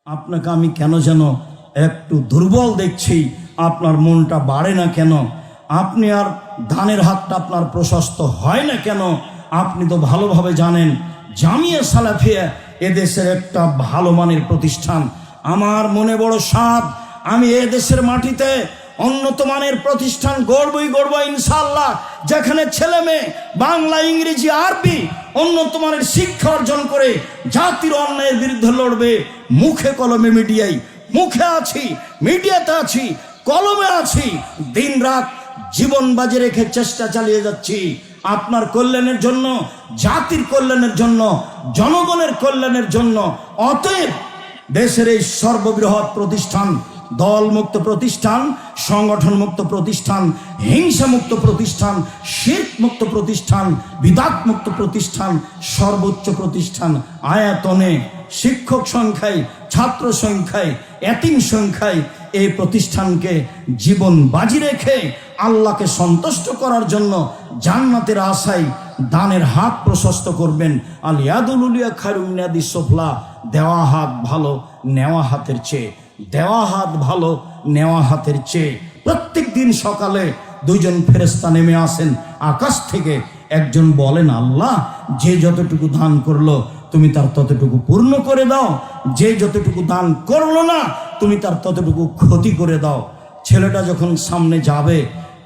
আপনাকে আমি কেন যেন একটু দুর্বল দেখছি, আপনার মনটা বাড়ে না কেন, আপনি আর দানের হাতটা আপনার প্রশস্ত হয় না কেন? আপনি তো ভালোভাবে জানেন জামিয়া সালাফিয়া এদেশের একটা ভালো মানের প্রতিষ্ঠান। আমার মনে বড় সাধ, আমি এদেশের মাটিতে উন্নত মানের প্রতিষ্ঠান গড়বই গড়ব ইনশাআল্লাহ, যেখানে ছেলে মেয়ে বাংলা, ইংরেজি, আরবি উন্নত মানের শিক্ষা অর্জন করে জাতির অন্যায়ের বিরুদ্ধে লড়বে। মুখে কলমে মিডিয়ায়, মুখে আছি, মিডিয়াতে আছি, কলমে আছি, দিন রাত জীবন বাজি রেখে চেষ্টা চালিয়ে যাচ্ছি আপনার কল্যাণের জন্য, জাতির কল্যাণের জন্য, জনগণের কল্যাণের জন্য। অতএব দেশের এই সর্ববৃহৎ প্রতিষ্ঠান, দল মুক্ত প্রতিষ্ঠান, সংগঠন মুক্ত প্রতিষ্ঠান, হিংসা মুক্ত প্রতিষ্ঠান, শিরক মুক্ত প্রতিষ্ঠান, বিদাত মুক্ত প্রতিষ্ঠান, সর্বোচ্চ প্রতিষ্ঠান আয়াতনে, শিক্ষক সংখ্যায়, ছাত্র সংখ্যায়, এতিম সংখ্যায় এই প্রতিষ্ঠানকে জীবন বাজি রেখে আল্লাহকে সন্তুষ্ট করার জন্য জান্নাতের আশায় দানের হাত প্রশস্ত করবেন। আল ইয়াদুল উলিয়া খায়রুম মিন ইয়াদিস সুফলা। দেওয়া হাত ভালো নেওয়া হাতের চেয়ে, দেওয়া হাত ভালো নেওয়া হাতের চেয়ে। প্রত্যেক দিন সকালে দুইজন ফেরেশতা নেমে আসেন আকাশ থেকে। একজন বলেন, আল্লাহ, যে যতটুকু দান করলো তুমি তার ততটুকু পূর্ণ করে দাও, যে যতটুকু দান করলো না তুমি তার ততটুকু ক্ষতি করে দাও। ছেলেটা যখন সামনে যাবে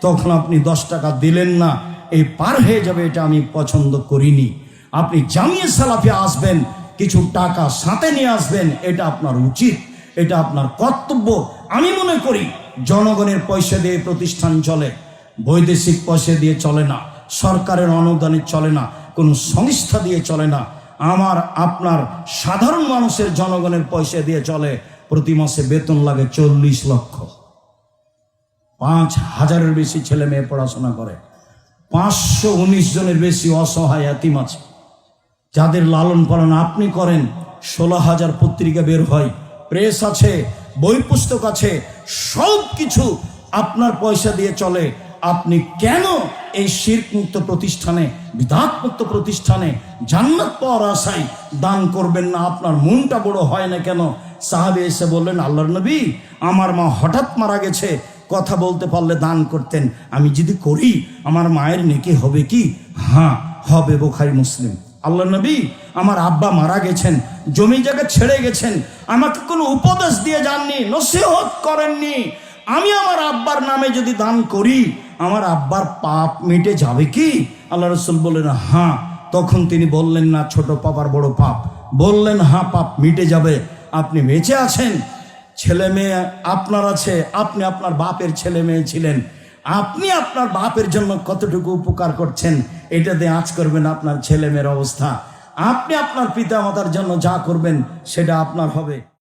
তখন আপনি 10 টাকা দিলেন না, এই পার হয়ে যাবে, এটা আমি পছন্দ করিনি। আপনি জামিয়া সালাফিয়া আসবেন, কিছু টাকা সাথে নিয়ে আসবেন, এটা আপনার উচিত, এটা আপনার কর্তব্য। আমি মনে করি জনগণের পয়সা দিয়ে প্রতিষ্ঠান চলে, বৈদেশিক পয়সা দিয়ে চলে না, সরকারের অনুদানে চলে না, কোনো সংস্থা দিয়ে চলে না। আমার আপনার সাধারণ মানুষের, জনগণের পয়সা দিয়ে চলে। প্রতি মাসে বেতন লাগে 40 লক্ষ, 5,000-এর বেশি ছেলে মেয়ে পড়াশোনা করে, 519 জনের বেশি অসহায় এতিম আছে, যাদের লালন পালন আপনি করেন। 16,000 পত্রিকা বের হয়, প্রেস আছে, বই পুস্তক আছে, সব কিছু আপনার পয়সা দিয়ে চলে। আপনি কেন এই শিরক মুক্ত প্রতিষ্ঠানে, বিদআত মুক্ত প্রতিষ্ঠানে জান্নাত পাওয়ার আশায় দান করবেন না? আপনার মনটা বড় হয় না কেন? সাহাবী এসে বললেন, আল্লাহর নবী, আমার মা হঠাৎ মারা গেছে, কথা বলতে পারলে দান করতেন, আমি যদি করি আমার মায়ের নেকি হবে কি? হ্যাঁ হবে, বুখারী মুসলিম। আল্লাহর নবী, আমার আব্বা মারা গেছেন, জমি জায়গা ছেড়ে গেছেন, আমাকে কোনো উপদেশ দিয়ে যাননি, নসিহত করেননি, আমি আমার আব্বার নামে যদি দান করি আমার আব্বার পাপ মিটে যাবে কি? আল্লাহ রাসূল বললেন, হ্যাঁ। তখন তিনি বললেন না ছোট পাপ আর বড় পাপ, বললেন হ্যাঁ, পাপ মিটে যাবে। আপনি বেঁচে আছেন, ছেলে মেয়ে আপনার আছে, আপনি আপনার বাপের ছেলে মেয়ে ছিলেন, আপনি আপনার বাপের জন্য কতটুকু উপকার করছেন এটা দিয়ে আঁচ করবেন আপনার ছেলে মেয়ের অবস্থা। আপনি আপনার পিতা মাতার জন্য যা করবেন সেটা আপনার হবে।